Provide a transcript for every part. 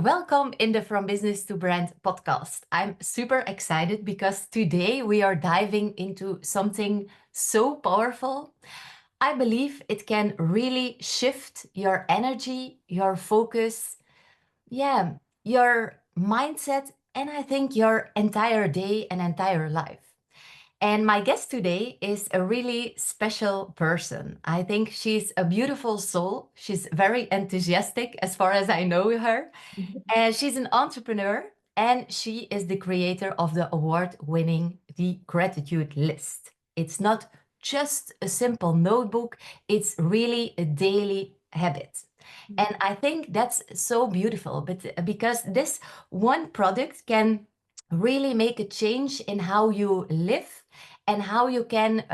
welcome in the From Business to Brand podcast. I'm super excited because today we are diving into something so powerful. I believe it can really shift your energy, your focus, your mindset, and I think your entire day and entire life. And my guest today is a really special person. I think she's a beautiful soul. She's very enthusiastic as far as I know her. And she's an entrepreneur and she is the creator of the award winning The Gratitude List. It's not just a simple notebook, it's really a daily habit. And I think that's so beautiful, but because this one product can really make a change in how you live and how you can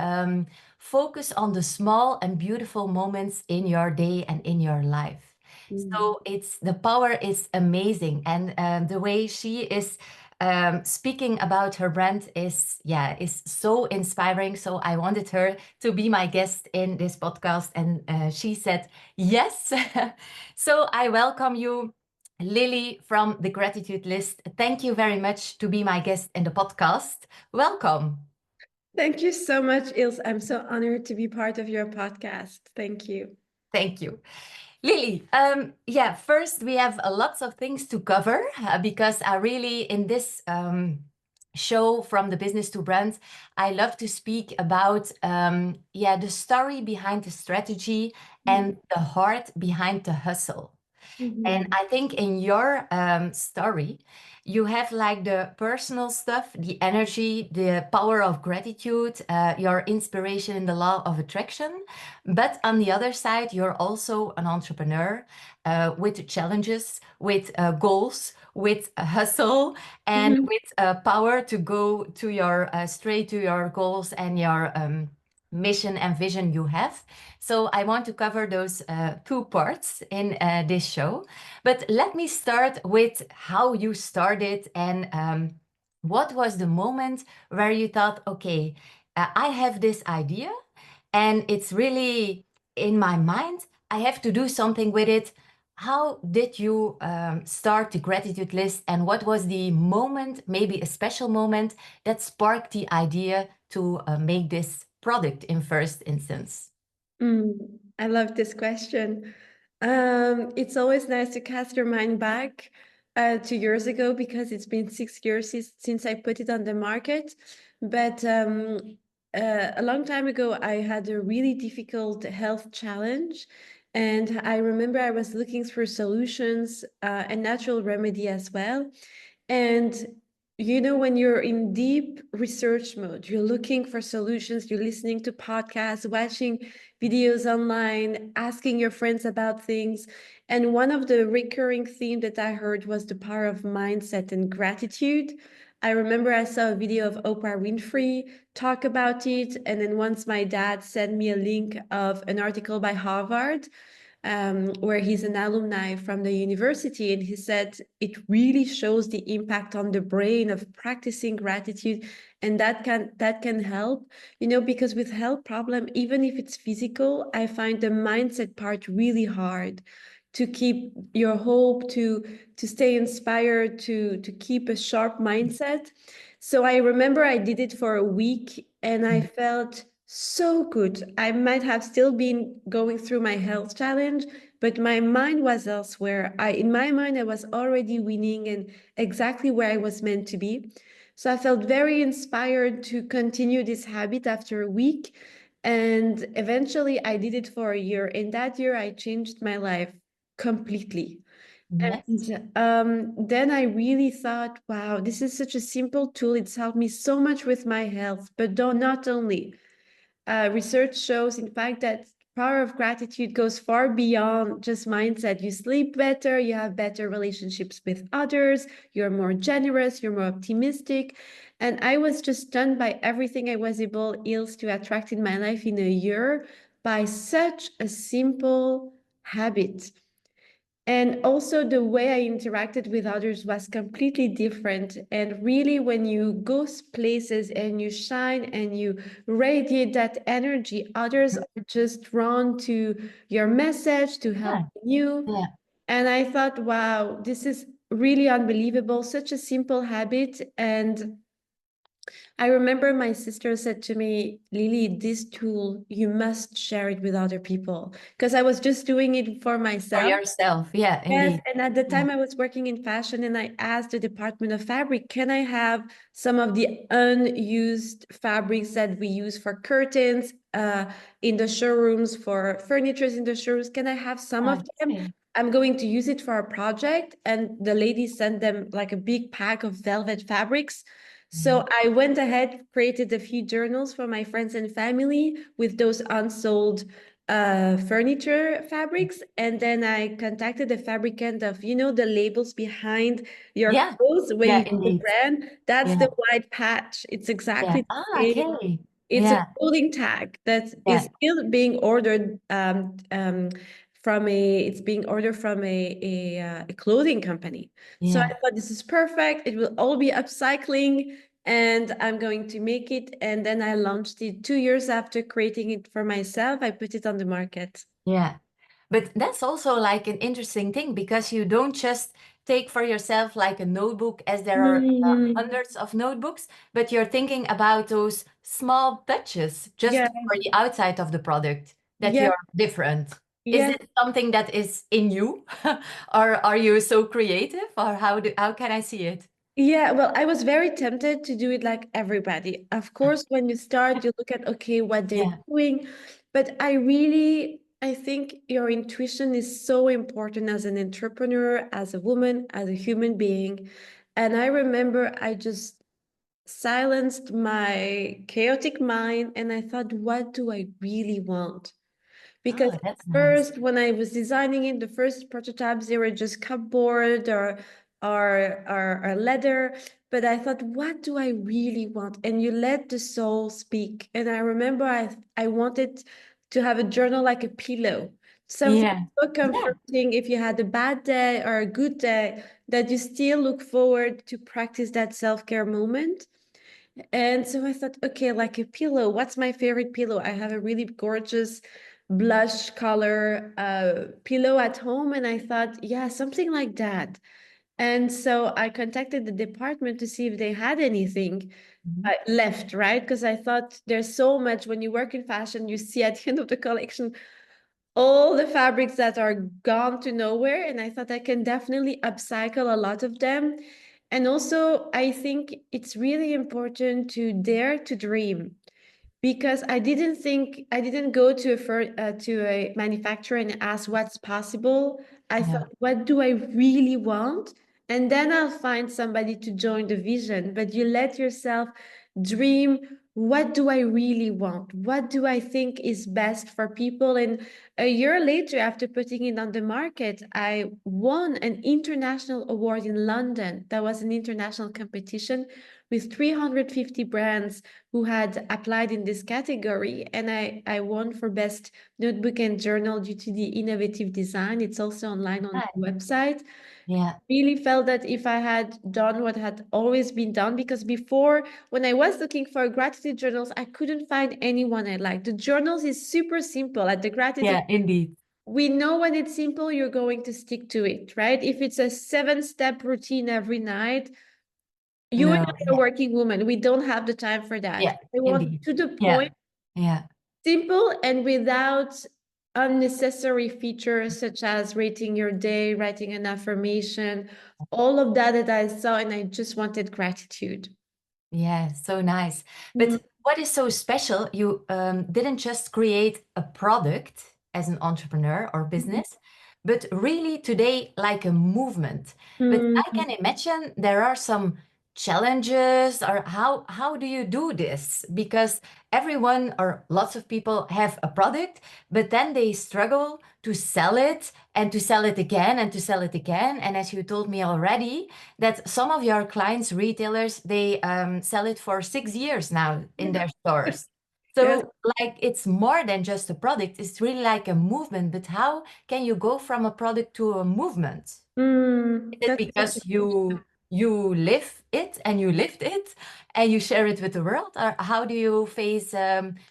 focus on the small and beautiful moments in your day and in your life. So it's the power is amazing, and the way she is speaking about her brand is so inspiring. So I wanted her to be my guest in this podcast, and she said yes. So I welcome you, Lily from the Gratitude List. Thank you very much to be my guest in the podcast. Welcome. Thank you so much, Ilse. I'm so honored to be part of your podcast. Thank you. Thank you. Lily, first we have lots of things to cover because I really, in this show from the business to brand, I love to speak about the story behind the strategy and the heart behind the hustle. And Mhm. I think in your story, you have like the personal stuff, the energy, the power of gratitude, your inspiration in the law of attraction. But on the other side, you're also an entrepreneur with challenges, with goals, with hustle, and Mhm. with power to go to your straight to your goals and your mission and vision you have. So I want to cover those two parts in this show. But let me start with how you started and what was the moment where you thought, okay, I have this idea and it's really in my mind. I have to do something with it. How did you start the gratitude list, and what was the moment, maybe a special moment, that sparked the idea to make this product in first instance? I love this question. It's always nice to cast your mind back 2 years ago because it's been 6 years since I put it on the market. But a long time ago, I had a really difficult health challenge. And I remember I was looking for solutions and natural remedy as well. And when you're in deep research mode, you're looking for solutions, you're listening to podcasts, watching videos online, asking your friends about things. And one of the recurring themes that I heard was the power of mindset and gratitude. I remember I saw a video of Oprah Winfrey talk about it. And then once my dad sent me a link of an article by Harvard where he's an alumni from the university, and he said it really shows the impact on the brain of practicing gratitude, and that can help. Because with health problem, even if it's physical, I find the mindset part really hard to keep your hope, to stay inspired, to keep a sharp mindset. So I remember I did it for a week and I felt so good. I might have still been going through my health challenge, but my mind was elsewhere. In my mind, I was already winning and exactly where I was meant to be. So I felt very inspired to continue this habit after a week. And eventually I did it for a year. And that year I changed my life completely. Yes. And then I really thought, wow, this is such a simple tool. It's helped me so much with my health. But not only, research shows, in fact, that power of gratitude goes far beyond just mindset. You sleep better, you have better relationships with others, you're more generous, you're more optimistic. And I was just stunned by everything I was able to attract in my life in a year by such a simple habit. And also, the way I interacted with others was completely different. And really, when you go places and you shine and you radiate that energy, others are just drawn to your message to help Yeah. you. Yeah. And I thought, wow, this is really unbelievable, such a simple habit. And I remember my sister said to me, Lily, this tool, you must share it with other people. Because I was just doing it for For myself. yourself. Yeah, Yes, indeed. and at the Yeah. time I was working in fashion and I asked the Department of Fabric, can I have some of the unused fabrics that we use for curtains in the showrooms, for furnitures in the showrooms? Can I have some of them? Okay. I'm going to use it for a project. And the lady sent them like a big pack of velvet fabrics. Yeah. So I went ahead, created a few journals for my friends and family with those unsold furniture fabrics, and then I contacted the fabricant of, the labels behind your Yeah. clothes where Yeah, you see the indeed. brand. That's Yeah. the white patch. It's Yeah. exactly Ah, the same. okay. It's a Yeah. clothing tag that Yeah. is still being ordered from it's being ordered from a clothing company. So I Yeah. thought this is perfect. It will all be upcycling and I'm going to make it. And then I launched it 2 years after creating it for myself. I put it on the market. Yeah. But that's also like an interesting thing because you don't just take for yourself like a notebook, as there are Mm, hundreds of notebooks, but you're thinking about those small touches yeah, just for the outside of the product that yeah, you're different. Is yeah. it something that is in you, or are you so creative, or how can I see it? Yeah, well, I was very tempted to do it like everybody. Of course, when you start, you look at, okay, what they're Yeah. doing. But I think your intuition is so important as an entrepreneur, as a woman, as a human being. And I remember I just silenced my chaotic mind and I thought, what do I really want? Because Oh, at that's nice. first, when I was designing it, the first prototypes, they were just cupboard or leather. But I thought, what do I really want? And you let the soul speak. And I remember I wanted to have a journal like a pillow, something Yeah. so Yeah. comforting if you had a bad day or a good day, that you still look forward to practice that self-care moment. And so I thought, okay, like a pillow. What's my favorite pillow? I have a really gorgeous blush color pillow at home. And I thought, yeah, something like that. And so I contacted the department to see if they had anything Mhm. left, right? Because I thought there's so much when you work in fashion, you see at the end of the collection all the fabrics that are gone to nowhere. And I thought I can definitely upcycle a lot of them. And also, I think it's really important to dare to dream because I didn't go to to a manufacturer and ask what's possible. I Yeah. thought, what do I really want? And then I'll find somebody to join the vision. But you let yourself dream. What do I really want? What do I think is best for people? And a year later, after putting it on the market, I won an international award in London. That was an international competition with 350 brands who had applied in this category. And I won for best notebook and journal due to the innovative design. It's also online on the Nice. website. Yeah. Really felt that if I had done what had always been done, because before, when I was looking for gratitude journals, I couldn't find anyone I liked. The journals is super simple. At the gratitude, Yeah, indeed. we know when it's simple, you're going to stick to it, right? If it's a 7-step routine every night, you and No. I are working women. We don't have the time for that. Yeah, I want indeed. to the Yeah, point, yeah, simple and without unnecessary features such as rating your day, writing an affirmation, all of that I saw, and I just wanted gratitude. yeah, so nice. Mm, But what is so special, you didn't just create a product as an entrepreneur or business, but really today like a movement. But I mm, can imagine there are some challenges, or how do you do this? Because everyone or lots of people have a product, but then they struggle to sell it and to sell it again and to sell it again. And as you told me already, that some of your clients, retailers, they sell it for 6 years now in yeah. their stores. Yes. So, like, it's more than just a product, it's really like a movement. But how can you go from a product to a movement? Is it That's such a because you live it and you lived it and you share it with the world? Or how do you face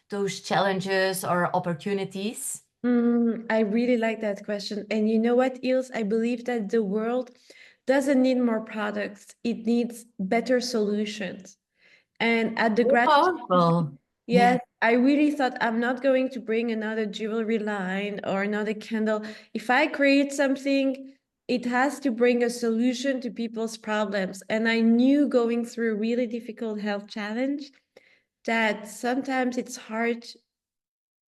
those challenges or opportunities? I really like that question. And you know what, Ilse? I believe that the world doesn't need more products. It needs better solutions. And at the So gratitude, powerful. yes, Yeah. I really thought I'm not going to bring another jewelry line or another candle. If I create something, it has to bring a solution to people's problems. And I knew going through a really difficult health challenge that sometimes it's hard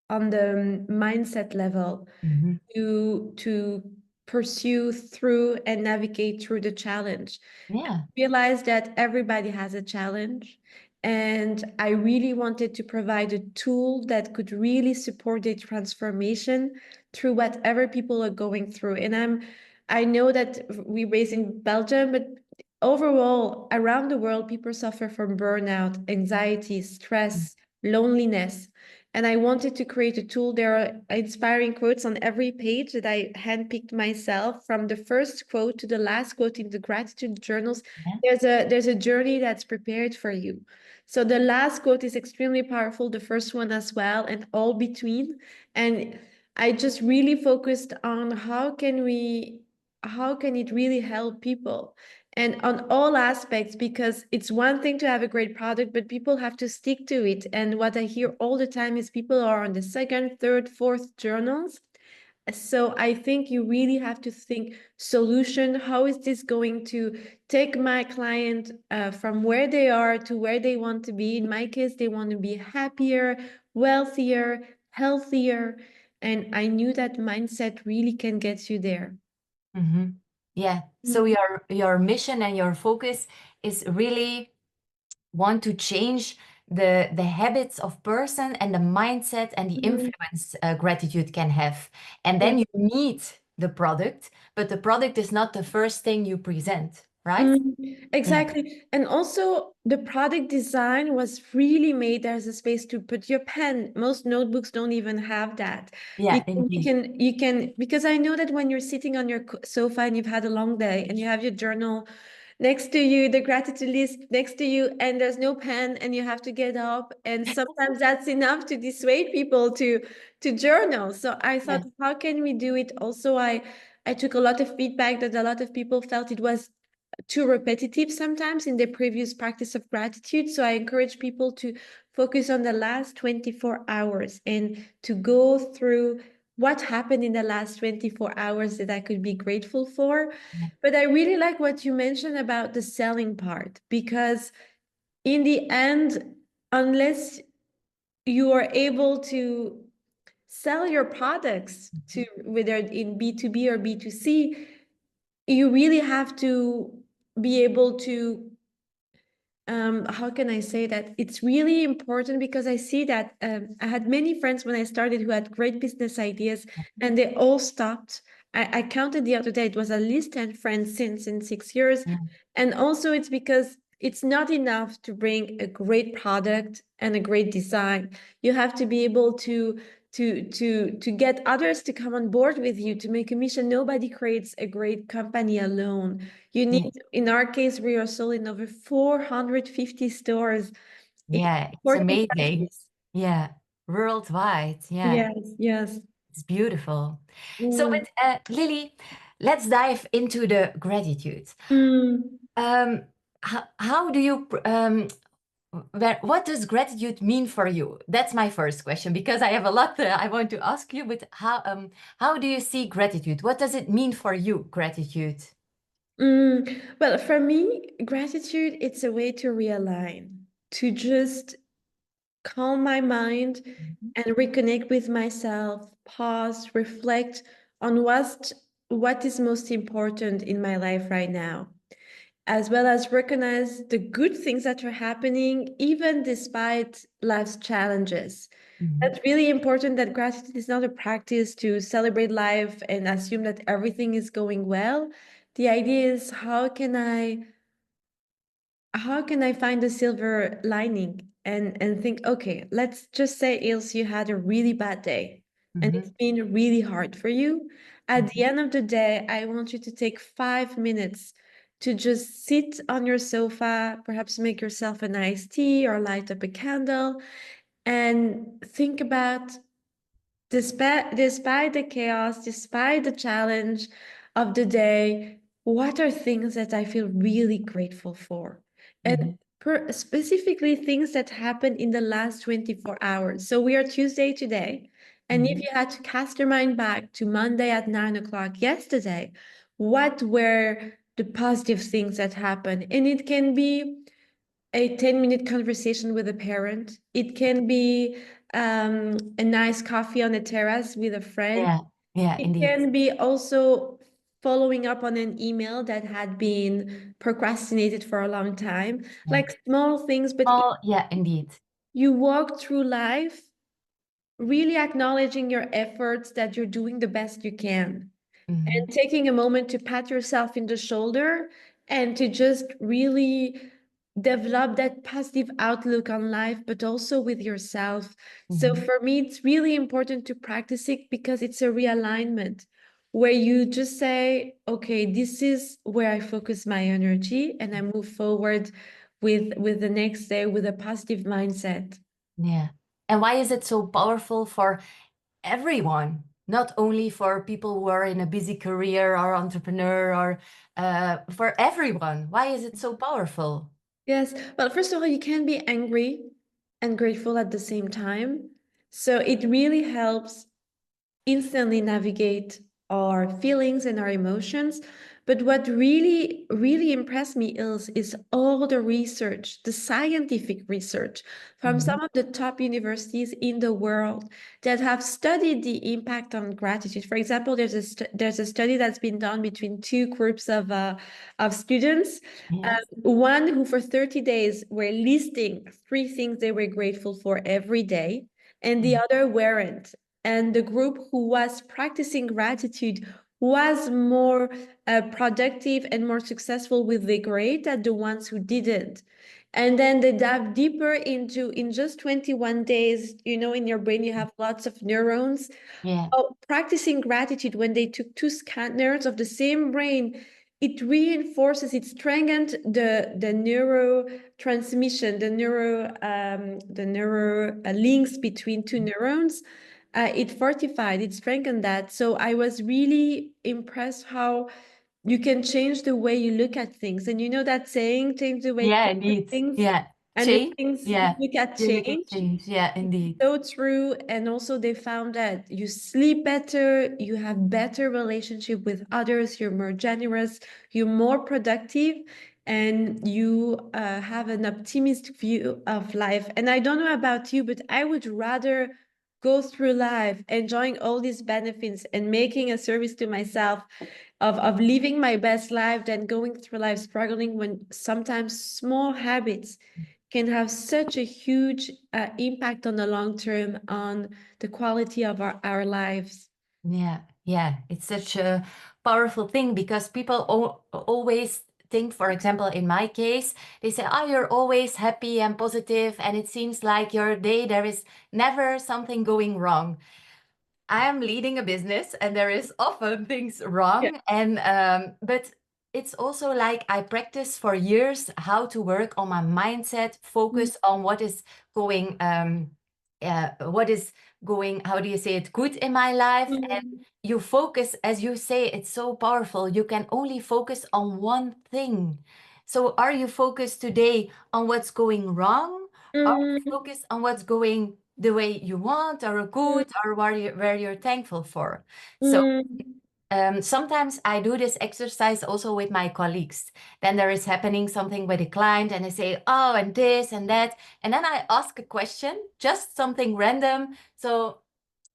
on the mindset level Hmm. to pursue through and navigate through the challenge. Yeah. Realized that everybody has a challenge, and I really wanted to provide a tool that could really support the transformation through whatever people are going through. And I know that we based in Belgium, but overall around the world people suffer from burnout, anxiety, stress, loneliness. And I wanted to create a tool. There are inspiring quotes on every page that I handpicked myself, from the first quote to the last quote in the gratitude journals. Yeah. There's a journey that's prepared for you. So the last quote is extremely powerful, the first one as well, and all between. And I just really focused on how can it really help people, and on all aspects, because it's one thing to have a great product, but people have to stick to it. And what I hear all the time is people are on the second, third, fourth journals. So I think you really have to think solution. How is this going to take my client from where they are to where they want to be? In my case, they want to be happier, wealthier, healthier. And I knew that mindset really can get you there. Hmm. Yeah. So your mission and your focus is really want to change the habits of person and the mindset and the Mhm. influence gratitude can have. And Yeah. then you need the product, but the product is not the first thing you present, right? Yeah. Exactly. And also the product design was really made. There's a space to put your pen. Most notebooks don't even have that. Yeah, indeed. Because I know that when you're sitting on your sofa and you've had a long day and you have your journal next to you, the gratitude list next to you, and there's no pen and you have to get up. And sometimes that's enough to dissuade people to journal. So I Yeah. thought, how can we do it? Also, I took a lot of feedback that a lot of people felt it was too repetitive sometimes in their previous practice of gratitude. So I encourage people to focus on the last 24 hours and to go through what happened in the last 24 hours that I could be grateful for. Yeah. But I really like what you mentioned about the selling part, because in the end, unless you are able to sell your products to, whether in B2B or B2C, you really have to be able to, how can I say that? It's really important, because I see that I had many friends when I started who had great business ideas and they all stopped. I counted the other day, it was at least 10 friends since in 6 years. Yeah. And also it's because it's not enough to bring a great product and a great design. You have to be able to get others to come on board with you to make a mission. Nobody creates a great company alone. You need, Yeah. in our case, we are sold in over 450 stores. It's Yeah, it's important that amazing. Yeah, worldwide. Yeah, yes, yes. it's beautiful. So, Mm, but Lily, let's dive into the gratitude. mm, Um, how do you what does gratitude mean for you? That's my first question, because I have a lot I want to ask you, but how do you see gratitude? What does it mean for you, gratitude? Well, for me, gratitude, it's a way to realign, to just calm my mind Mhm. and reconnect with myself, pause, reflect on what is most important in my life right now, as well as recognize the good things that are happening, even despite life's challenges. Mhm. That's really important, that gratitude is not a practice to celebrate life and assume that everything is going well. The idea is, how can I find the silver lining, and think, okay, let's just say, Ilse, you had a really bad day and it's Mhm. been really hard for you. At the Mhm. end of the day, I want you to take 5 minutes to just sit on your sofa, perhaps make yourself a nice tea or light up a candle, and think about, despite the chaos, despite the challenge of the day, what are things that I feel really grateful for? And Mhm. specifically things that happened in the last 24 hours. So we are Tuesday today. And if Mhm. you had to cast your mind back to Monday at 9 o'clock yesterday, what were the positive things that happened? And it can be a 10-minute conversation with a parent. It can be a nice coffee on a terrace with a friend. Yeah, yeah, It indeed. can be also following up on an email that had been procrastinated for a long time, Yeah. like small things, but Oh, yeah, indeed. you walk through life really acknowledging your efforts that you're doing the best you can and Mhm. taking a moment to pat yourself in the shoulder and to just really develop that positive outlook on life, but also with yourself. So Mhm. for me, it's really important to practice it because it's a realignment where you just say, okay, this is where I focus my energy and I move forward with the next day with a positive mindset. Yeah. And why is it so powerful for everyone, not only for people who are in a busy career or entrepreneur or for everyone? Why is it so powerful? Yes. Well, first of all, you can be angry and grateful at the same time. So it really helps instantly navigate our feelings and our emotions. But what really, really impressed me is all the research, the scientific research from Mhm. some of the top universities in the world that have studied the impact on gratitude. For example, there's a study that's been done between two groups of students. Yes. One who for 30 days were listing three things they were grateful for every day, and the Mhm. other weren't. And the group who was practicing gratitude was more productive and more successful with the grade than the ones who didn't. And then they dive deeper into in just 21 days, in your brain, you have lots of neurons. Yeah. Oh, practicing gratitude when they took two scanners of the same brain, it strengthened the neurotransmission, the neuro links between two neurons. It fortified, it strengthened that. So I was really impressed how you can change the way you look at things. And you know that saying, change the way you Yeah, look at indeed. things, Yeah. and the Change. things you Yeah. look at You look at change. change. Yeah, indeed. So true. And also they found that you sleep better, you have better relationship with others, you're more generous, you're more productive, and you have an optimistic view of life. And I don't know about you, but I would rather go through life enjoying all these benefits and making a service to myself of living my best life than going through life struggling when sometimes small habits can have such a huge impact on the long term on the quality of our lives. Yeah, yeah, it's such a powerful thing because people always think, for example, in my case, they say, oh, you're always happy and positive, and it seems like your day, there is never something going wrong. I am leading a business and there is often things Yeah. wrong. And but it's also like I practice for years how to work on my mindset, focus on what is going, how do you say it, good in my life. And Mm, you focus, as you say, it's so powerful. You can only focus on one thing. So are you focused today on what's going wrong? Or mm, focus on what's going the way you want or mm, good or where you're thankful for. So mm, sometimes I do this exercise also with my colleagues. Then there is happening something with a client and I say, oh, and this and that. And then I ask a question, just something random.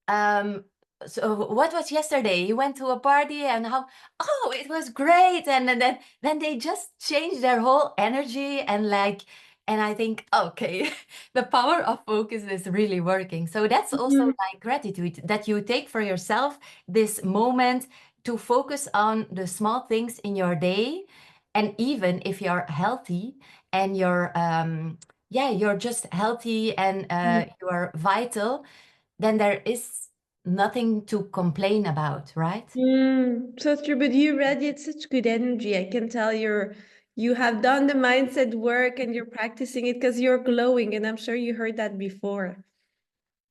Um, so what was yesterday? You went to a party and how, oh, it was great. And then they just change their whole energy and like, and I think, okay, the power of focus is really working. So that's also mm, like gratitude that you take for yourself this moment to focus on the small things in your day. And even if you're healthy and you're just healthy and mm, you are vital, then there is nothing to complain about, right? So true, but you radiate such good energy. I can tell you have done the mindset work and you're practicing it because you're glowing, and I'm sure you heard that before.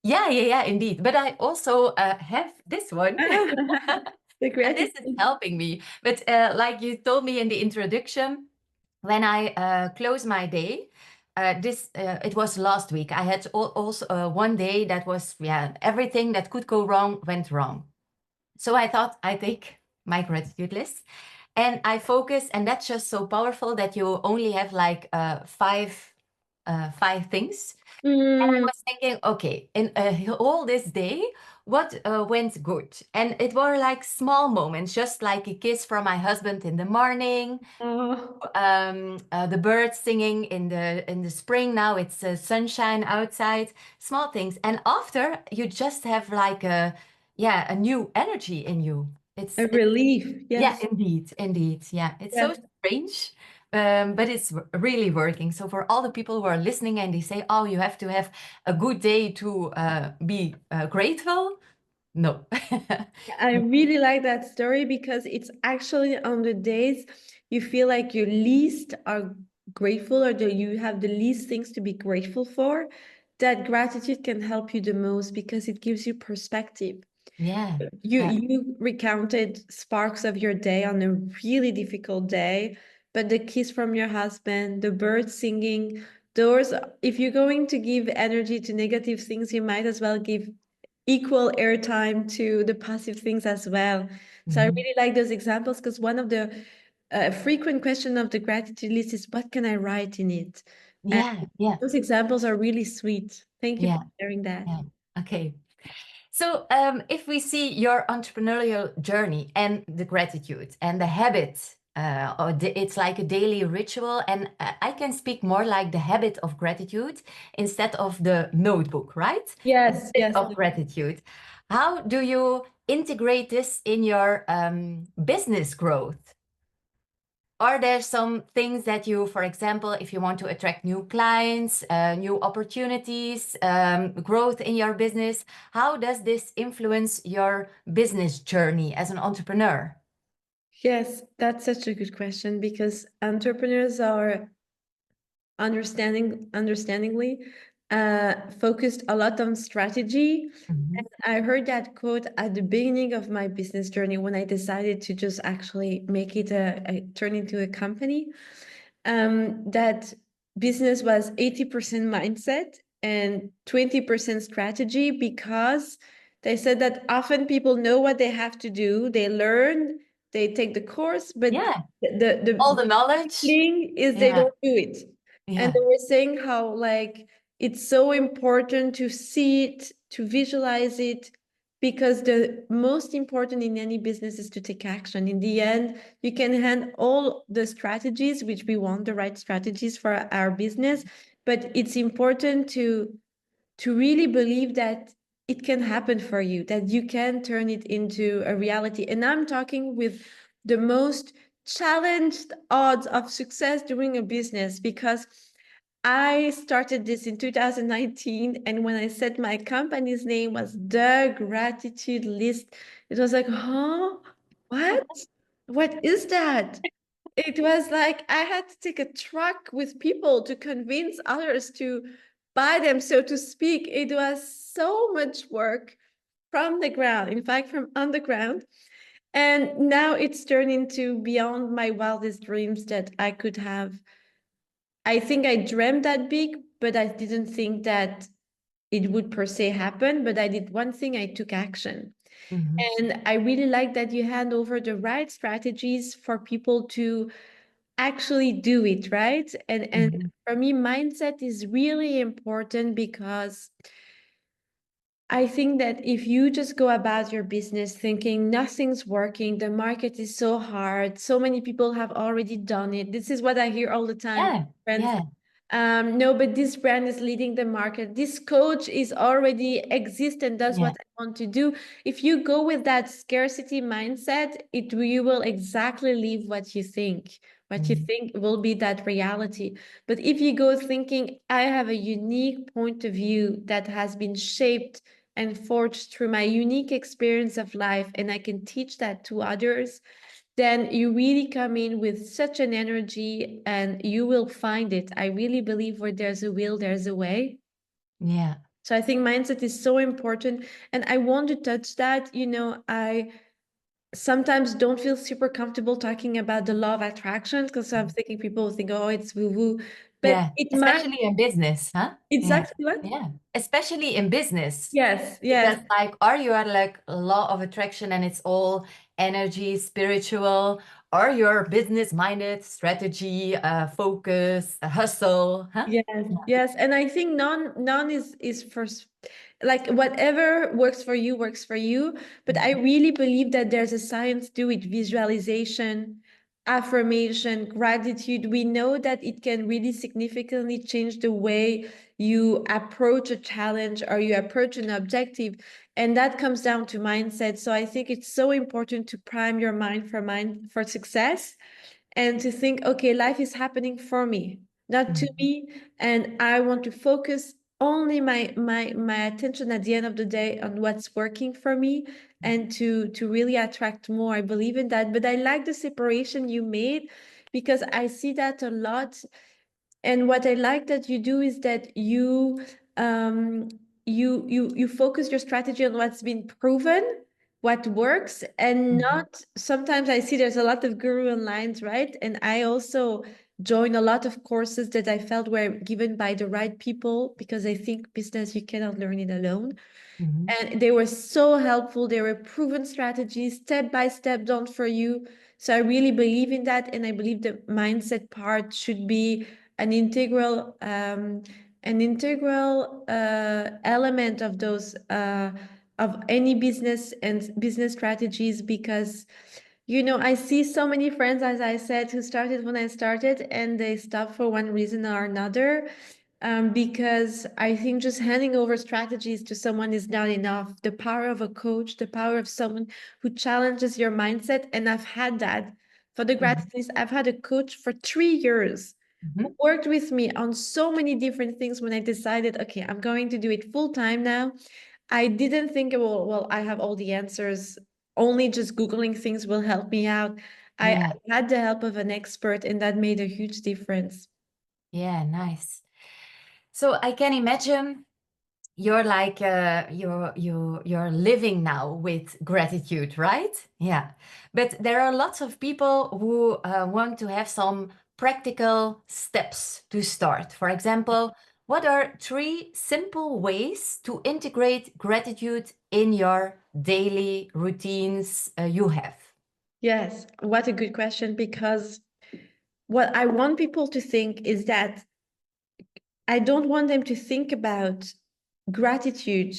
Yeah, indeed. But I also have this one. The And this is gratitude. helping me. But like you told me in the introduction, when I close my day, this it was last week. I had also one day that was, yeah, everything that could go wrong went wrong. So I thought I take my gratitude list and I focus, and that's just so powerful that you only have like five things. And I Mm, was thinking, okay, in all this day, what went good? And it were like small moments, just like a kiss from my husband in the morning, oh, the birds singing in the spring. Now it's sunshine outside, small things. And after you just have like a new energy in you. a It's relief. yeah, Yes. indeed. Yeah, it's so Yes. strange, but it's really working. So for all the people who are listening and they say, "Oh, you have to have a good day to be grateful," no. I really like that story because it's actually on the days you feel like you least are grateful or that you have the least things to be grateful for, that gratitude can help you the most because it gives you perspective. Yeah, You yeah, you recounted sparks of your day on a really difficult day, but the kiss from your husband, the birds singing, those, if you're going to give energy to negative things, you might as well give equal airtime to the positive things as well. So I mhm. really like those examples because one of the frequent question of the gratitude list is what can I write in it? And Yeah, yeah, those examples are really sweet. Thank you for yeah, sharing that. yeah. Okay. So, if we see your entrepreneurial journey and the gratitude and the habit, it's like a daily ritual, and I can speak more like the habit of gratitude instead of the notebook, right? The Yes, habit yes. of gratitude. How do you integrate this in your business growth? Are there some things that you, for example, if you want to attract new clients, new opportunities, growth in your business, how does this influence your business journey as an entrepreneur? Yes, that's such a good question because entrepreneurs are understandingly focused a lot on strategy. Mhm. I heard that quote at the beginning of my business journey when I decided to just actually make it turn into a company. That business was 80% mindset and 20% strategy because they said that often people know what they have to do, they learn, they take the course, but Yeah, all the the knowledge. thing is they Yeah, don't do it. And yeah. they were saying how like it's so important to see it, to visualize it, because the most important in any business is to take action. In the end, you can hand all the strategies, which we want the right strategies for our business, but it's important to really believe that it can happen for you, that you can turn it into a reality. And I'm talking with the most challenged odds of success doing a business because I started this in 2019. And when I said my company's name was The Gratitude List, it was like, huh? What? What is that? It was like I had to take a truck with people to convince others to buy them, so to speak. It was so much work from the ground, in fact, from underground. And now it's turned into beyond my wildest dreams that I could have. I think I dreamt that big, but I didn't think that it would per se happen. But I did one thing, I took action. Mhm, And I really like that you hand over the right strategies for people to actually do it, right? And mhm. for me, mindset is really important because I think that if you just go about your business thinking nothing's working, the market is so hard, so many people have already done it. This is what I hear all the time from Yeah, friends. yeah, No, but this brand is leading the market. This coach is already exist and does yeah. what I want to do. If you go with that scarcity mindset, you will exactly live what you think. What you Mhm. think will be that reality. But if you go thinking, I have a unique point of view that has been shaped and forged through my unique experience of life, and I can teach that to others, then you really come in with such an energy and you will find it. I really believe where there's a will, there's a way. Yeah. So I think mindset is so important. And I want to touch that. I sometimes don't feel super comfortable talking about the law of attraction because I'm thinking people think, oh, it's woo-woo, but Yeah, it might especially in business, huh? Yeah, exactly what? yeah, especially in business. Yes, Because yes, like, are you are like law of attraction and it's all energy, spiritual, or you're business minded, strategy, focus, hustle, huh? yes, yes. And I think none is for like whatever works for you. But I really believe that there's a science to it, visualization, affirmation, gratitude. We know that it can really significantly change the way you approach a challenge or you approach an objective. And that comes down to mindset. So I think it's so important to prime your mind for success and to think, okay, life is happening for me, not to Mhm, me, and I want to focus only my attention at the end of the day on what's working for me and to really attract more. I believe in that, but I like the separation you made because I see that a lot. And what I like that you do is that um you focus your strategy on what's been proven, what works, and mhm, not sometimes I see there's a lot of guru online, right? And I also join a lot of courses that I felt were given by the right people because I think business you cannot learn it alone. mhm, And they were so helpful. They were proven strategies, step by step done for you. So I really believe in that. And I believe the mindset part should be an integral, element of those, of any business and business strategies because I see so many friends, as I said, who started when I started and they stopped for one reason or another. Because I think just handing over strategies to someone is not enough. The power of a coach, the power of someone who challenges your mindset. And I've had that for the mhm, gratitude. I've had a coach for 3 years who mhm. worked with me on so many different things when I decided, okay, I'm going to do it full time now. I didn't think, well, I have all the answers. Only just Googling things will help me out. I Yeah, had the help of an expert, and that made a huge difference. yeah, nice. So I can imagine you're like you're living now with gratitude, right? Yeah. But there are lots of people who want to have some practical steps to start. For example, what are three simple ways to integrate gratitude in your daily routines you have? Yes, what a good question. Because what I want people to think is that I don't want them to think about gratitude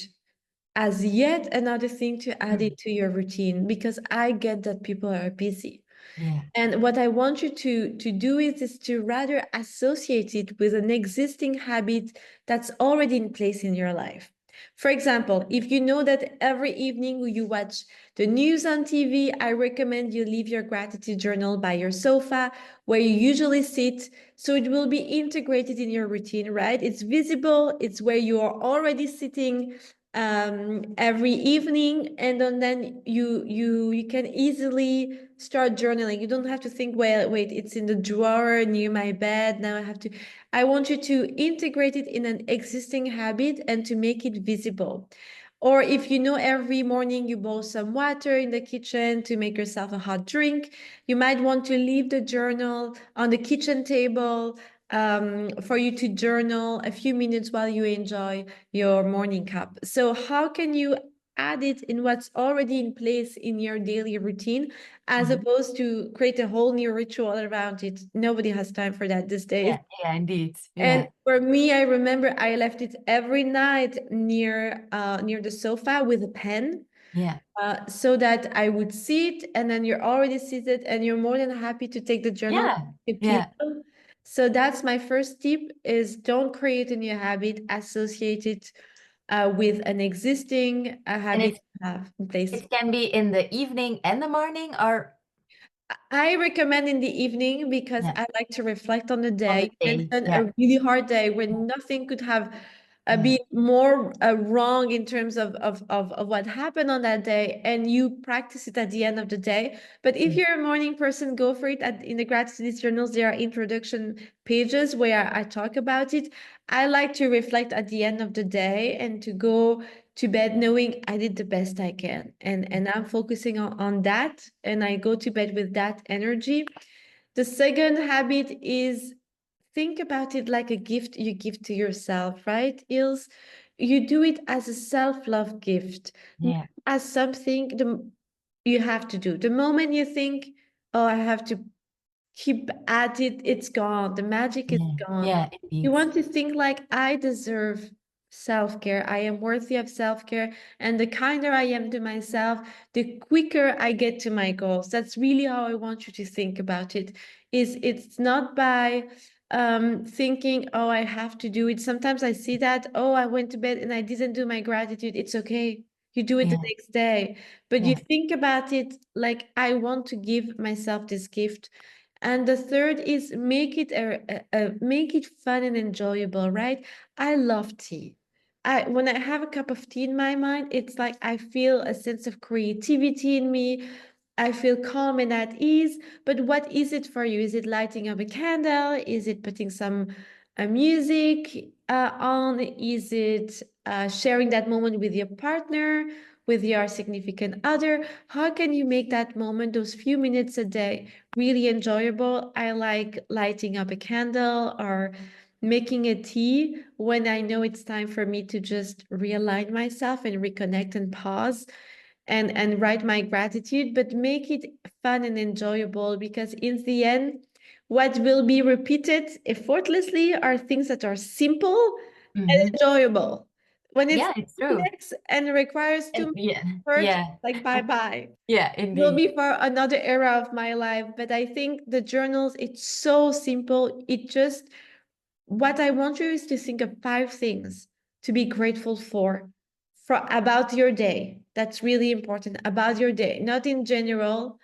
as yet another thing to add Mm. into your routine, because I get that people are busy. Yeah. And what I want you to do is to rather associate it with an existing habit that's already in place in your life. For example, if you know that every evening you watch the news on TV, I recommend you leave your gratitude journal by your sofa where you usually sit. So it will be integrated in your routine, right? It's visible, it's where you are already sitting every evening, and then you can easily start journaling. You don't have to think, well, wait, it's in the drawer near my bed, now I have to. I want you to integrate it in an existing habit and to make it visible. Or if you know every morning you boil some water in the kitchen to make yourself a hot drink, you might want to leave the journal on the kitchen table, for you to journal a few minutes while you enjoy your morning cup. So how can you add it in what's already in place in your daily routine, as Mhm. opposed to create a whole new ritual around it? Nobody has time for that these days. Yeah, yeah, indeed. And Yeah, for me, I remember I left it every night near the sofa with a pen, yeah, so that I would sit, and then you're already seated and you're more than happy to take the journal, yeah, a yeah. pillow. So that's my first tip: is don't create a new habit, associate it with an existing And habit you have in place. it can be in the evening and the morning or I recommend in the evening because yeah, I like to reflect on the on the day. You day. mentioned Yeah, a really hard day when nothing could have yeah. been more wrong in terms of what happened on that day, and you practice it at the end of the day. But if Mm. you're a morning person, go for it. In the gratitude journals, there are introduction pages where I talk about it. I like to reflect at the end of the day and to go to bed knowing I did the best I can, and I'm focusing on that, and I go to bed with that energy. The second habit is think about it like a gift you give to yourself, right, Ilse? You do it as a self-love gift, not Yeah. as something you have to do. The moment you think, oh, I have to keep at it, it's gone. The magic is Yeah. gone. Yeah, You indeed. want to think like, I deserve self-care. I am worthy of self-care. And the kinder I am to myself, the quicker I get to my goals. That's really how I want you to think about it. Is it's not by thinking, oh, I have to do it. Sometimes I see that, oh, I went to bed and I didn't do my gratitude. It's okay. You do it the Yeah. next day. But you Yeah. think about it like, I want to give myself this gift. And the third is make it make it fun and enjoyable, right? I love tea. I when I have a cup of tea in my mind, it's like I feel a sense of creativity in me. I feel calm and at ease. But what is it for you? Is it lighting up a candle? Is it putting some music on? Is it sharing that moment with your partner, with your significant other? How can you make that moment, those few minutes a day, really enjoyable? I like lighting up a candle or making a tea when I know it's time for me to just realign myself and reconnect and pause and write my gratitude, but make it fun and enjoyable, because in the end, what will be repeated effortlessly are things that are simple and Hmm. enjoyable. When it's Yeah, it's true. complex and requires too And much yeah. effort, Yeah. like bye bye, Yeah, will indeed. be for another era of my life. But I think the journals, it's so simple. It just, what I want you is to think of 5 things to be grateful for about your day. That's really important, about your day, not in general,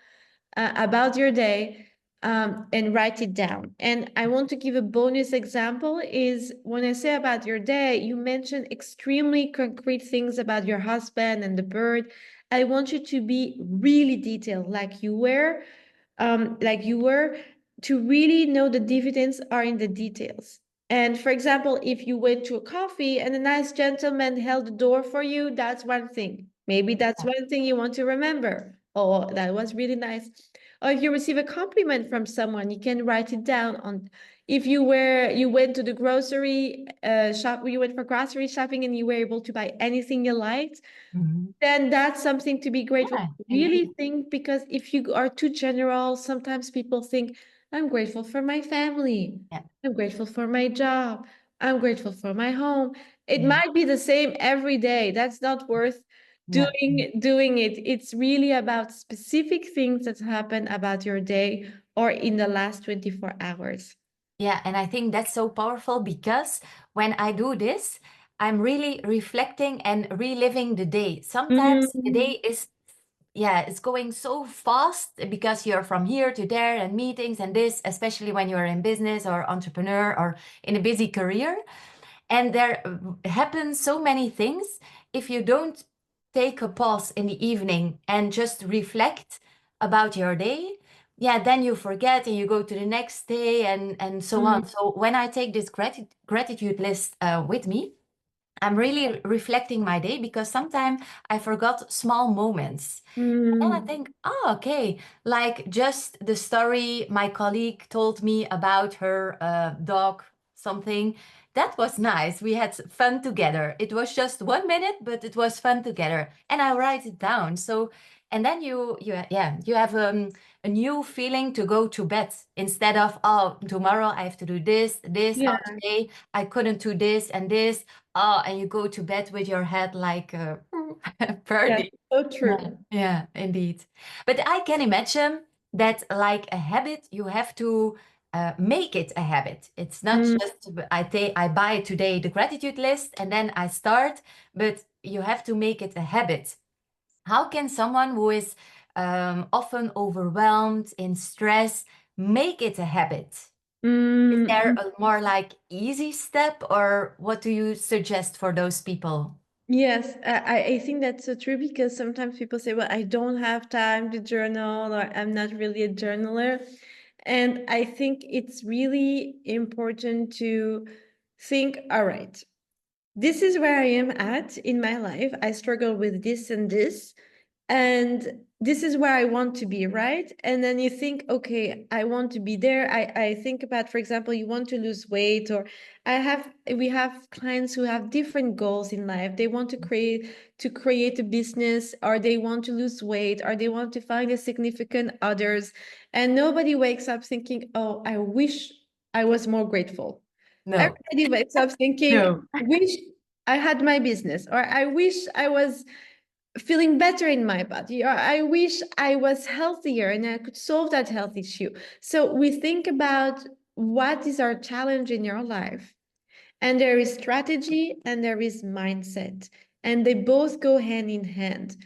about your day, and write it down. And I want to give a bonus example is when I say about your day, you mentioned extremely concrete things about your husband and the bird. I want you to be really detailed, like you were, to really know the dividends are in the details. And for example, if you went to a coffee and a nice gentleman held the door for you, that's one thing. Maybe that's one thing you want to remember. Oh, that was really nice. Or if you receive a compliment from someone, you can write it down on. If you went to the grocery shop, you went for grocery shopping and you were able to buy anything you liked, Hmm. then that's something to be grateful Yeah, for. Really indeed. think, because if you are too general, sometimes people think, I'm grateful for my family. Yeah. I'm grateful for my job. I'm grateful for my home. It Yeah. might be the same every day. That's not worth Yeah. doing it. It's really about specific things that happen about your day or in the last 24 hours. Yeah, and I think that's so powerful because when I do this, I'm really reflecting and reliving the day. Sometimes the Mm, day is, yeah, it's going so fast because you're from here to there and meetings and this, especially when you're in business or entrepreneur or in a busy career. And there happen so many things. If you don't take a pause in the evening and just reflect about your day, yeah, then you forget and you go to the next day and so mm, on. So when I take this gratitude list with me, I'm really reflecting my day because sometimes I forgot small moments. And I mm, think, oh, okay, like just the story my colleague told me about her dog, something. That was nice. We had fun together. It was just 1 minute, but it was fun together. And I write it down. So, and then yeah, you have a new feeling to go to bed instead of, oh, tomorrow I have to do this. Oh, yeah, today I couldn't do this and this. Oh, and you go to bed with your head like yes, birdie. so Yeah, true. yeah, indeed. But I can imagine that, like a habit, you have to make it a habit. It's not Mm, just I buy today the gratitude list and then I start, but you have to make it a habit. How can someone who is often overwhelmed, in stress, make it a habit? Is there mm, a more like easy step, or what do you suggest for those people? Yes, I think that's so true, because sometimes people say, well, I don't have time to journal, or I'm not really a journaler. And I think it's really important to think, all right, this is where I am at in my life. I struggle with this and this, and this is where I want to be, right? And then you think, okay, I want to be there. I think about, for example, you want to lose weight, or we have clients who have different goals in life. They want to create a business, or they want to lose weight, or they want to find a significant others. And nobody wakes up thinking, oh, I wish I was more grateful. No, Everybody wakes up thinking, no. wish I had my business, or I wish I was feeling better in my body, or I wish I was healthier and I could solve that health issue. So we think about what is our challenge in your life. And there is strategy and there is mindset, and they both go hand in hand.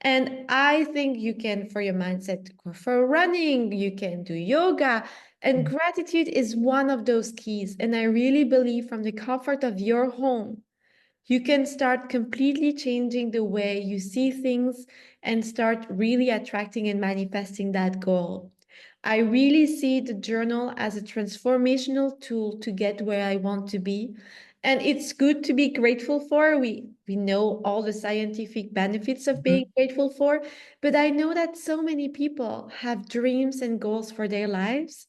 And I think you can, for your mindset, go for running, you can do yoga. And gratitude is one of those keys. And I really believe from the comfort of your home, you can start completely changing the way you see things and start really attracting and manifesting that goal. I really see the journal as a transformational tool to get where I want to be. And it's good to be grateful for. We know all the scientific benefits of being Mhm. grateful for, but I know that so many people have dreams and goals for their lives,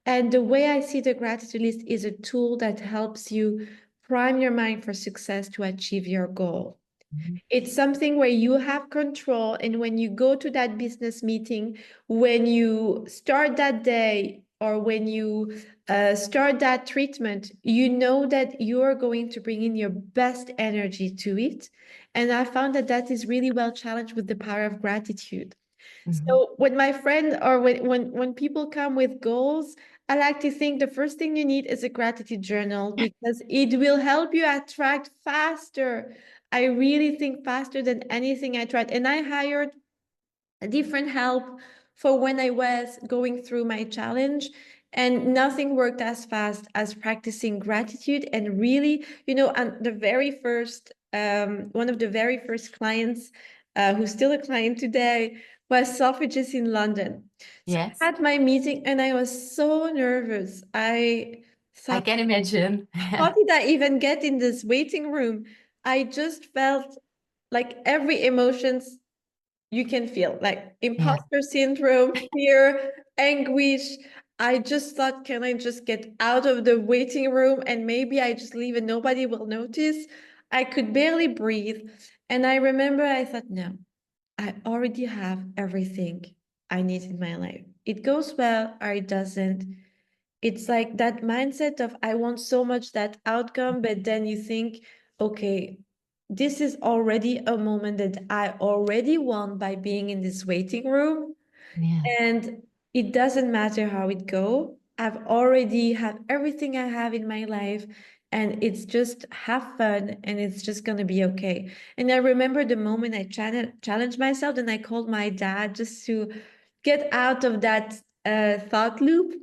and the way I see the gratitude list is a tool that helps you prime your mind for success to achieve your goal. Mhm. It's something where you have control. And when you go to that business meeting, when you start that day, or when you start that treatment, you know that you are going to bring in your best energy to it. And I found that that is really well challenged with the power of gratitude. Mhm. So when my friend, or when people come with goals, I like to think the first thing you need is a gratitude journal, because it will help you attract faster. I really think faster than anything I tried. And I hired a different help for when I was going through my challenge. And nothing worked as fast as practicing gratitude. And really, and the very first, one of the very first clients, who's still a client today, was Selfridges in London. So I Yes, had my meeting and I was so nervous. I I thought, can imagine. how did I even get in this waiting room? I just felt like every emotions you can feel, like Yeah, imposter syndrome, fear, anguish. I just thought, can I just get out of the waiting room and maybe I just leave and nobody will notice? I could barely breathe. And I remember I thought, no, I already have everything I need in my life. It goes well or it doesn't. It's like that mindset of I want so much that outcome, but then you think, okay, this is already a moment that I already won by being in this waiting room. yeah, And it doesn't matter how it go. I've already have everything I have in my life, and it's just have fun and it's just going to be okay. And I remember the moment I challenged myself, and I called my dad just to get out of that thought loop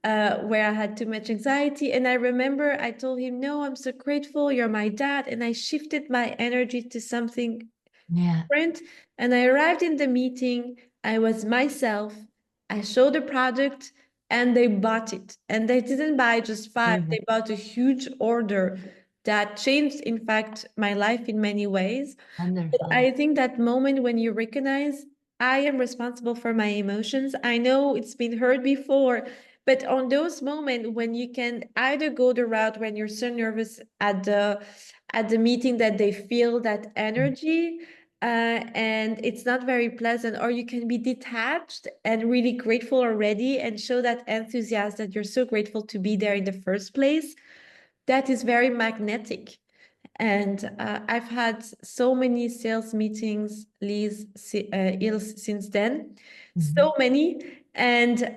where I had too much anxiety. And I remember I told him, no, I'm so grateful. You're my dad. And I shifted my energy to something yeah. different. And I arrived in the meeting. I was myself. I showed the product and they bought it. And they didn't buy just five, Super. they bought a huge order that changed, in fact, my life in many ways. But Wonderful. I think that moment when you recognize I am responsible for my emotions, I know it's been heard before, but on those moments when you can either go the route when you're so nervous at the meeting that they feel that energy, and it's not very pleasant, or you can be detached and really grateful already and show that enthusiasm that you're so grateful to be there in the first place. That is very magnetic. And I've had so many sales meetings, Liz, Ilse, since then, Mhm. so many. And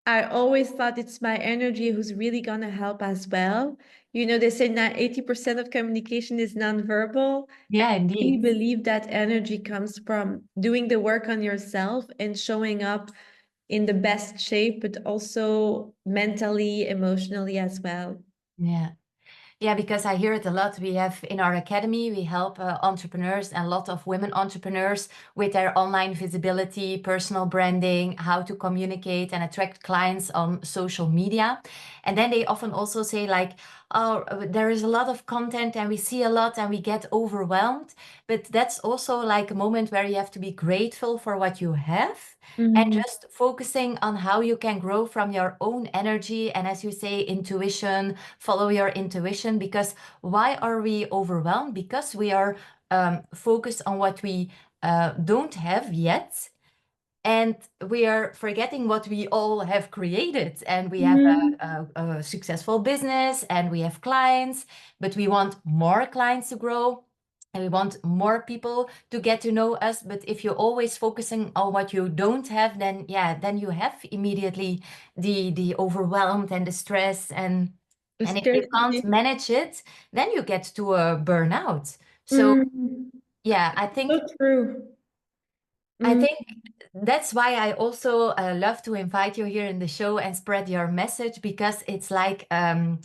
I always thought it's my energy who's really going to help as well. They say that 80% of communication is nonverbal. Yeah, I really indeed. believe that energy comes from doing the work on yourself and showing up in the best shape, but also mentally, emotionally as well. Yeah. Yeah, because I hear it a lot. We have in our academy, we help entrepreneurs and a lot of women entrepreneurs with their online visibility, personal branding, how to communicate and attract clients on social media. And then they often also say, like, oh, there is a lot of content and we see a lot and we get overwhelmed. But that's also like a moment where you have to be grateful for what you have and Mm, just focusing on how you can grow from your own energy. And as you say, intuition, follow your intuition. Because why are we overwhelmed? Because we are focused on what we don't have yet. And we are forgetting what we all have created. And we have mm, a successful business and we have clients, but we want more clients to grow. And we want more people to get to know us. But if you're always focusing on what you don't have, then yeah, then you have immediately the overwhelmed and the stress. the And if you can't scarcity. manage it, then you get to a burnout. So Mm, yeah, so true. I Mm, think that's why I also love to invite you here in the show and spread your message, because it's like a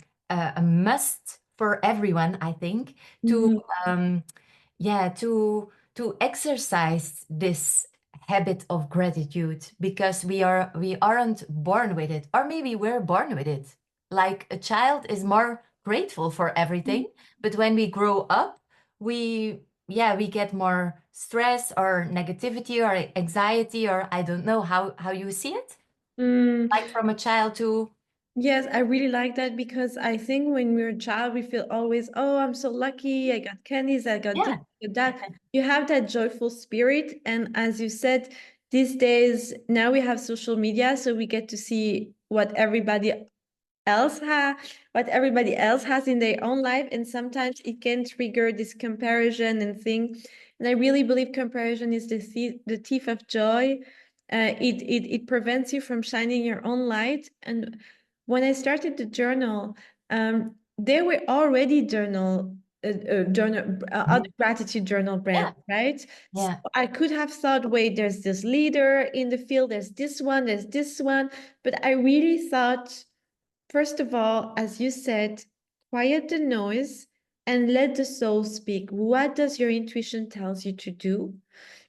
must for everyone, I think, to mm, um, yeah, to exercise this habit of gratitude, because we aren't born with it, or maybe we're born with it. Like a child is more grateful for everything, but when we grow up, we yeah, we get more stress or negativity or anxiety, or I don't know how you see it, mm. like from a child to Yes, I really like that because I think when we're a child, we feel always, oh, I'm so lucky. I got candies, I got this, yeah. I got that. You have that joyful spirit. And as you said, these days, now we have social media, so we get to see what everybody else has in their own life, and sometimes it can trigger this comparison and thing. And I really believe comparison is the thief of joy. It prevents you from shining your own light. And when I started the journal, there were already other Mhm. gratitude journal brands, Yeah, right? So yeah. I could have thought, wait, there's this leader in the field, there's this one, but I really thought, first of all, as you said, quiet the noise and let the soul speak. What does your intuition tells you to do?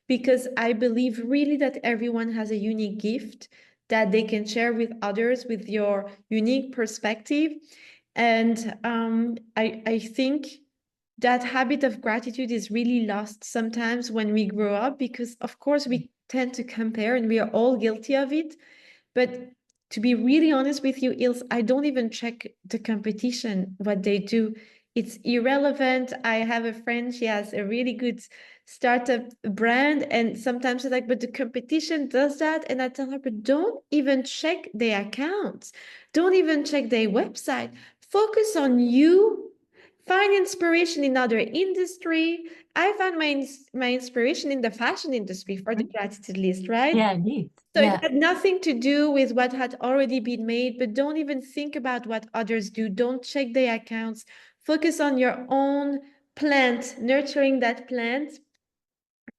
Because I believe really that everyone has a unique gift that they can share with others with your unique perspective. And I think that habit of gratitude is really lost sometimes when we grow up because, of course, we tend to compare and we are all guilty of it. But to be really honest with you, Ilse, I don't even check the competition, what they do. It's irrelevant. I have a friend, she has a really good startup brand, and sometimes she's like, but the competition does that. And I tell her, but don't even check their accounts, don't even check their website. Focus on you. Find inspiration in other industry. I found my inspiration in the fashion industry for the Mhm. gratitude list, right? Yeah, indeed. So it Yeah. had nothing to do with what had already been made, but don't even think about what others do. Don't check their accounts. Focus on your own plant, nurturing that plant,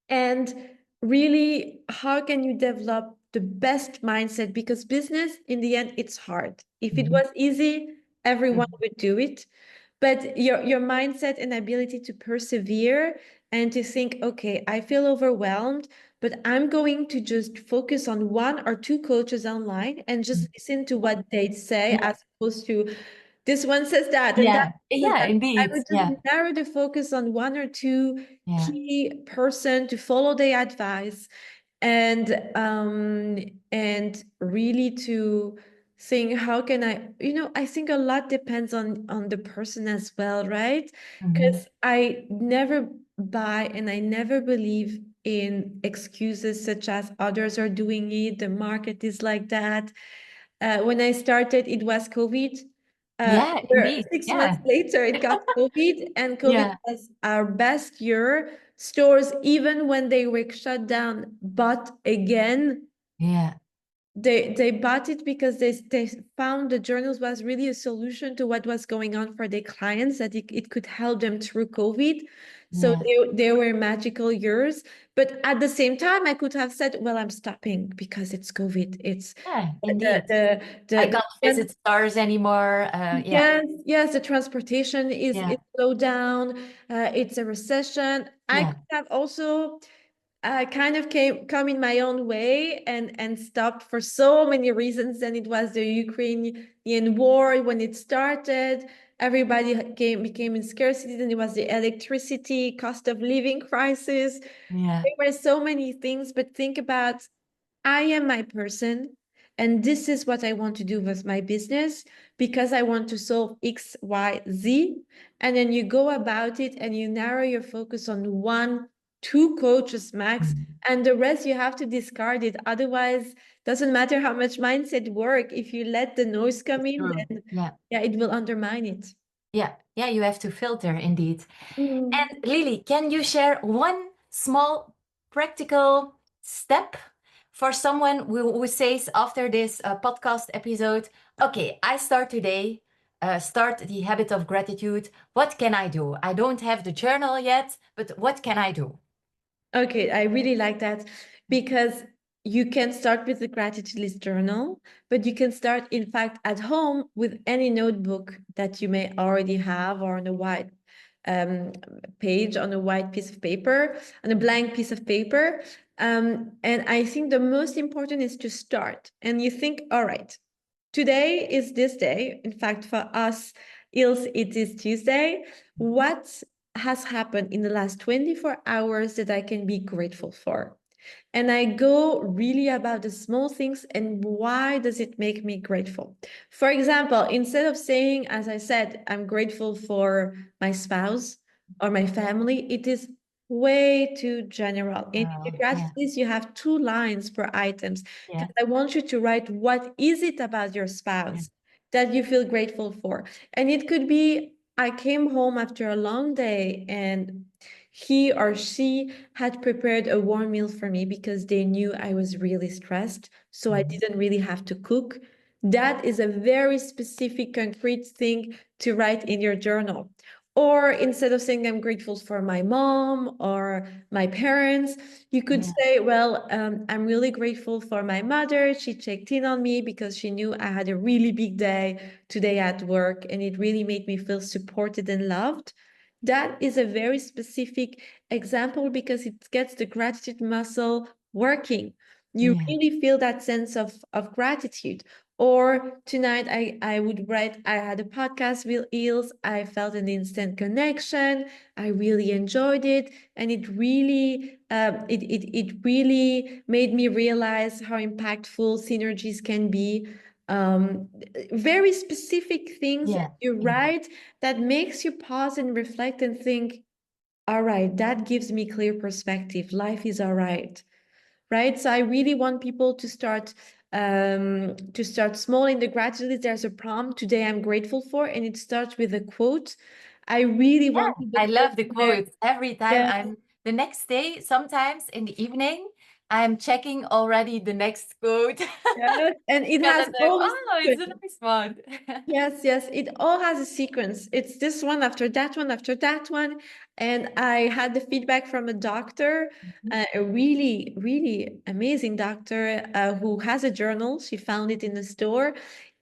and really, how can you develop the best mindset? Because business, in the end, it's hard. If it Mhm. was easy, everyone Mhm. would do it. But your mindset and ability to persevere and to think, okay, I feel overwhelmed, but I'm going to just focus on one or two coaches online and just listen to what they say, Yeah. as opposed to this one says that and that Yeah. says Yeah, that. I indeed. would just Yeah. narrow the focus on one or two Yeah. key person to follow their advice, and and really to think, how can I, I think a lot depends on the person as well, right? Mhm. Because I never buy and I never believe in excuses such as others are doing it, the market is like that. When I started, it was COVID. Yeah, Where indeed. 6 months Yeah. later, it got COVID, and COVID Yeah. was our best year. Stores, even when they were shut down, bought again. Yeah. they bought it because they found the journals was really a solution to what was going on for their clients, that it could help them through COVID. So Yeah. they were magical years. But at the same time, I could have said, well, I'm stopping because it's COVID. It's Yeah, the indeed. the I the, can't the visit stars anymore. Yeah. yes, yes, the transportation is Yeah. slowed down. It's a recession. I Yeah. could have also kind of come in my own way and stopped for so many reasons. And it was the Ukrainian war when it started. Everybody became in scarcity. Then it was the electricity, cost of living crisis. Yeah. There were so many things, but think about, I am my person, and this is what I want to do with my business because I want to solve X, Y, Z. And then you go about it and you narrow your focus on one, two coaches max, Mm. and the rest you have to discard it. Otherwise, doesn't matter how much mindset work. If you let the noise come It's in, true. then Yeah. yeah, it will undermine it. Yeah. Yeah. You have to filter indeed. Mm. And Lily, can you share one small practical step for someone who says after this podcast episode, okay, I start today, start the habit of gratitude. What can I do? I don't have the journal yet, but what can I do? Okay, I really like that because you can start with the gratitude list journal, but you can start, in fact, at home with any notebook that you may already have, or on a white um, page, on a white piece of paper, on a blank piece of paper. And I think the most important is to start. And you think, all right, today is this day. In fact, for us, Ilse, it is Tuesday. What has happened in the last 24 hours that I can be grateful for? And I go really about the small things and why does it make me grateful? For example, instead of saying, as I said, I'm grateful for my spouse or my family, it is way too general. In the Yeah. gratitude list, you have 2 lines per items Yeah. because I want you to write what is it about your Yeah. spouse that you feel grateful for. And it could be, I came home after a long day and he or she had prepared a warm meal for me because they knew I was really stressed. So I Mhm. didn't really have to cook. That is a very specific, concrete thing to write in your journal. Or instead of saying I'm grateful for my mom or my parents, you could Yeah. say, well, I'm really grateful for my mother. She checked in on me because she knew I had a really big day today at work, and it really made me feel supported and loved. That is a very specific example because it gets the gratitude muscle working. You Yeah. really feel that sense of gratitude. Or tonight, I would write, I had a podcast with Eels. I felt an instant connection. I really enjoyed it. And it really made me realize how impactful synergies can be. Um, Very specific things that Yeah. you Yeah. write that makes you pause and reflect and think, all right, that gives me clear perspective. Life is all right, right? So I really want people to start small in the gratitude list. There's a prompt today I'm grateful for, and it starts with a quote. I really Yeah. want the I quote love the there. quotes. Every time Yeah, I'm the next day, sometimes in the evening, I'm checking already the next quote. yeah. And it Because has I'm like, all the oh, it's a sequence. nice one. Yes, yes, it all has a sequence. It's this one after that one after that one. And I had the feedback from a doctor, Mhm. a really, really amazing doctor who has a journal. She found it in the store.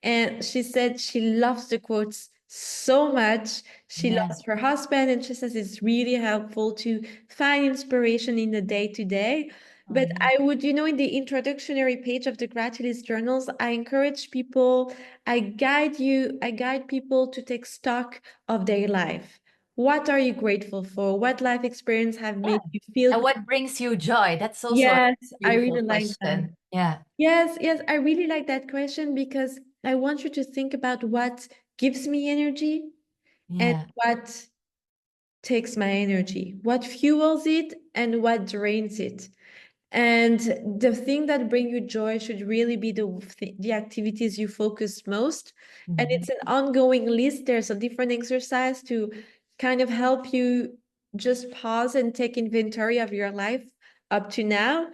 And she said she loves the quotes so much. She Yeah. loves her husband, and she says it's really helpful to find inspiration in the day to day. Oh, But yeah. I would, in the introductory page of the Gratitude journals, I encourage people, I guide people to take stock of their life. What are you grateful for? What life experience have Yeah. made you feel And good? what brings you joy? That's also a Yes, I beautiful really like that. question. Yeah. Yes, yes, I really like that question because I want you to think about what gives me energy and Yeah. what takes my energy, what fuels it and what drains it. And the thing that bring you joy should really be the activities you focus most. And Mhm. it's an ongoing list. There's a different exercise to kind of help you just pause and take inventory of your life up to now.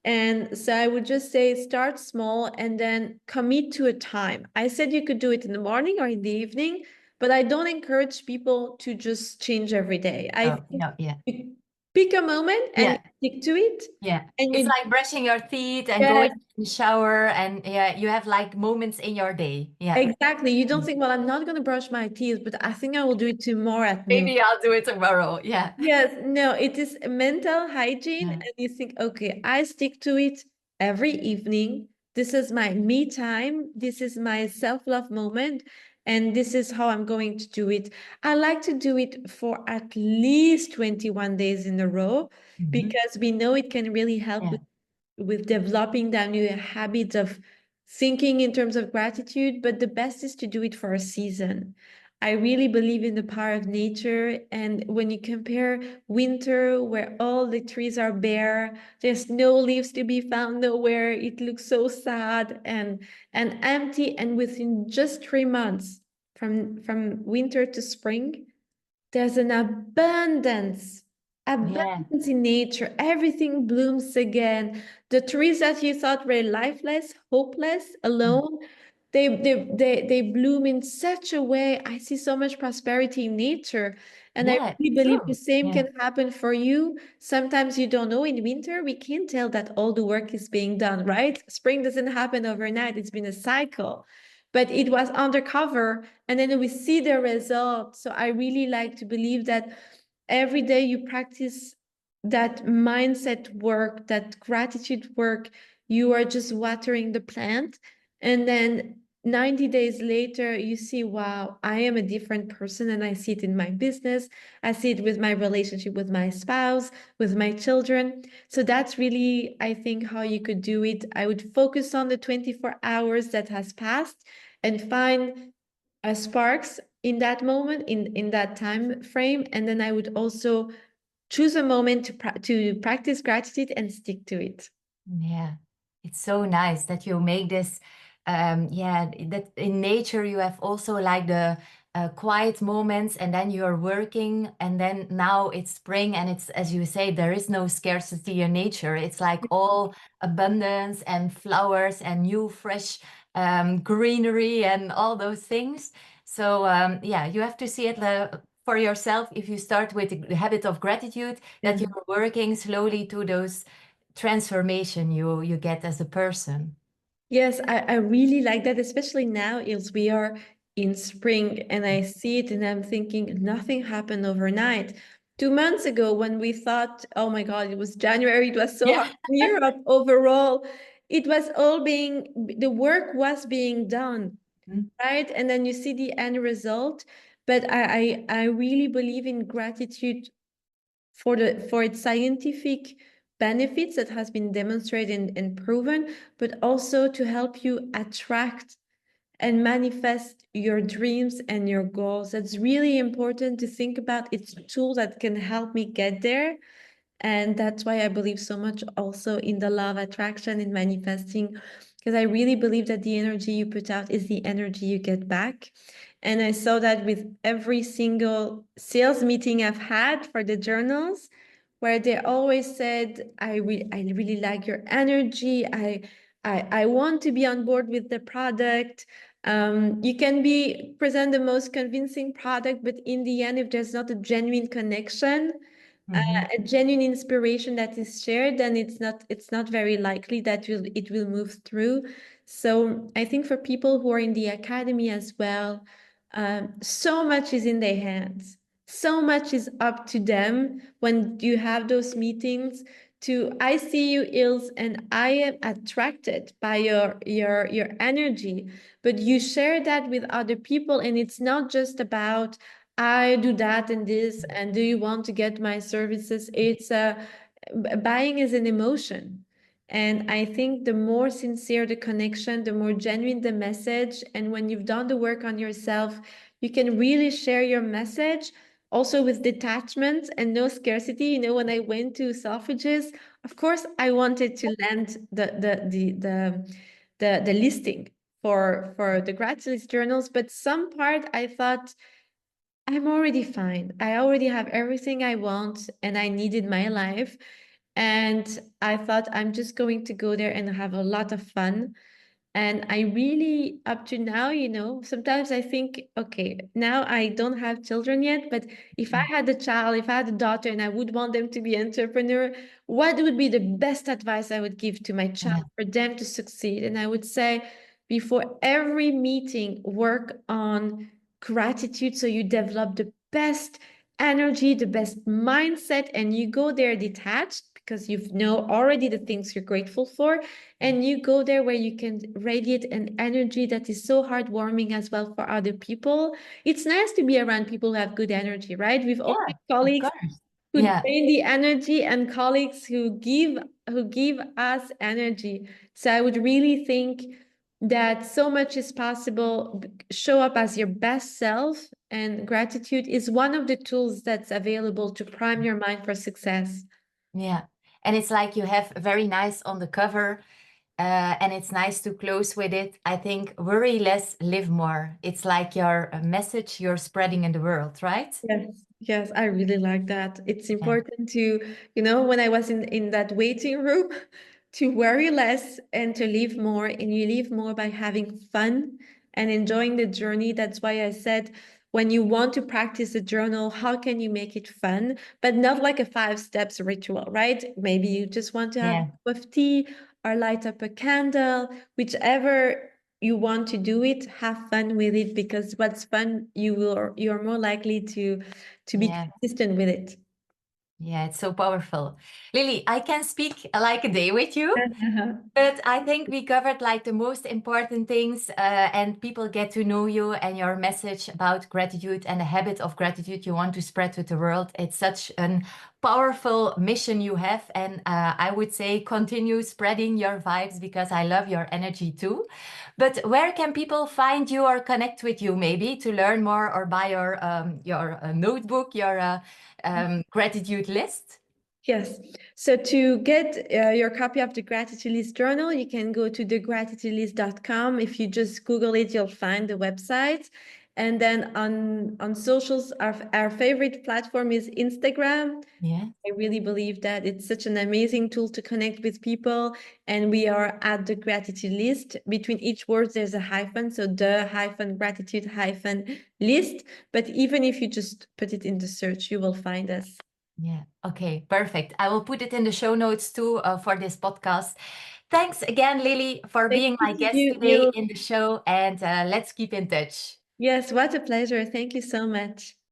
And so I would just say start small and then commit to a time. I said you could do it in the morning or in the evening, but I don't encourage people to just change every day. I Oh, think no, yeah. you pick a moment and Yeah. you stick to it. Yeah. And It's you, like brushing your teeth and yeah, going in the shower, and yeah, you have like moments in your day. Yeah. exactly. You don't Mm. think, well, I'm not going to brush my teeth, but I think I will do it tomorrow at noon. Maybe I'll do it tomorrow. Yeah. Yes, no, it is mental hygiene. Yeah. And you think, okay, I stick to it every evening. This is my me time. This is my self-love moment. And this is how I'm going to do it. I like to do it for at least 21 days in a row Mhm. because we know it can really help Yeah. with developing that new habit of thinking in terms of gratitude, but the best is to do it for a season. I really believe in the power of nature. And when you compare winter, where all the trees are bare, there's no leaves to be found nowhere, it looks so sad and empty. And within just 3 months, from winter to spring, there's an Yeah. abundance in nature. Everything blooms again. The trees that you thought were lifeless, hopeless, Mm. alone, they bloom in such a way. I see so much prosperity in nature. And I Yeah, really believe the true. same Yeah. can happen for you. Sometimes you don't know in winter, we can't tell that all the work is being done, right? Spring doesn't happen overnight, it's been a cycle. But it was undercover, and then we see the result. So I really like to believe that every day you practice that mindset work, that gratitude work, you are just watering the plant. And then 90 days later, you see, wow, I am a different person. And I see it in my business. I see it with my relationship with my spouse, with my children. So that's really, I think, how you could do it. I would focus on the 24 hours that has passed and find sparks in that moment, in that time frame. And then I would also choose a moment to practice gratitude and stick to it. Yeah, it's so nice that you make this. Yeah, that in nature you have also like the quiet moments, and then you're working, and then now it's spring, and it's, as you say, there is no scarcity in nature. It's like all abundance and flowers and new, fresh greenery and all those things. So yeah, you have to see it for yourself. If you start with the habit of gratitude, that Yeah. you're working slowly to those transformation you get as a person. Yes, I really like that, especially now as we are in spring and I see it and I'm thinking nothing happened overnight. 2 months ago, when we thought, oh my God, it was January, it was so Yeah. hot in Europe overall, it was all being, the work was being done, Mm. right? And then you see the end result. But I really believe in gratitude for its scientific benefits that has been demonstrated and proven, but also to help you attract and manifest your dreams and your goals. That's really important to think about. It's a tool that can help me get there. And that's why I believe so much also in the law of attraction and manifesting, because I really believe that the energy you put out is the energy you get back. And I saw that with every single sales meeting I've had for the journals, where they always said, I really like your energy. I want to be on board with the product. You can be present the most convincing product, but in the end, if there's not a genuine connection, Mhm. a genuine inspiration that is shared, then it's not very likely that it will move through. So I think for people who are in the academy as well, so much is in their hands. So much is up to them when you have those meetings. To I see you, Ilse, and I am attracted by your energy. But you share that with other people, and it's not just about I do that and this, and do you want to get my services? It's buying is an emotion. And I think the more sincere the connection, the more genuine the message. And when you've done the work on yourself, you can really share your message also with detachment and no scarcity. When I went to Selfridges, of course, I wanted to land the listing for the gratis journals, but some part I thought I'm already fine. I already have everything I want and I need in my life. And I thought I'm just going to go there and have a lot of fun. And I really, up to now, sometimes I think, okay, now I don't have children yet, but if I Mm. had a child, if I had a daughter and I would want them to be entrepreneur, what would be the best advice I would give to my child Yeah, for them to succeed? And I would say, before every meeting, work on gratitude so you develop the best energy, the best mindset, and you go there detached because you know already the things you're grateful for, and you go there where you can radiate an energy that is so heartwarming as well for other people. It's nice to be around people who have good energy, right? We've all yeah, had of colleagues course. who Yeah, drain the energy and colleagues who give us energy. So I would really think that so much is possible. Show up as your best self, and gratitude is one of the tools that's available to prime your mind for success. yeah. And it's like you have very nice on the cover, and it's nice to close with it. I think worry less, live more. It's like your message you're spreading in the world, right? Yes, yes, I really like that. It's Yeah, important to, when I was in that waiting room, to worry less and to live more. And you live more by having fun and enjoying the journey. That's why I said, when you want to practice a journal, how can you make it fun, but not like a 5 steps ritual, right? Maybe you just want to have a yeah, cup of tea or light up a candle, whichever you want to do it, have fun with it, because what's fun, you're more likely to be yeah. consistent with it. Yeah, it's so powerful. Lily, I can speak like a day with you. But I think we covered like the most important things, and people get to know you and your message about gratitude and the habit of gratitude you want to spread with the world. It's such a powerful mission you have. And I would say continue spreading your vibes because I love your energy too. But where can people find you or connect with you maybe to learn more or buy your notebook, your gratitude list? Yes. So to get your copy of the Gratitude List Journal, you can go to thegratitudelist.com. If you just Google it, you'll find the website. And then on socials, our favorite platform is Instagram. Yeah. I really believe that it's such an amazing tool to connect with people. And we are at the gratitude list. Between each word, there's a hyphen. So the hyphen gratitude hyphen list. But even if you just put it in the search, you will find us. Yeah. Okay, perfect. I will put it in the show notes too for this podcast. Thanks again, Lily, for Thank being you my to guest today you. in the show, and let's keep in touch. Yes, what a pleasure. Thank you so much.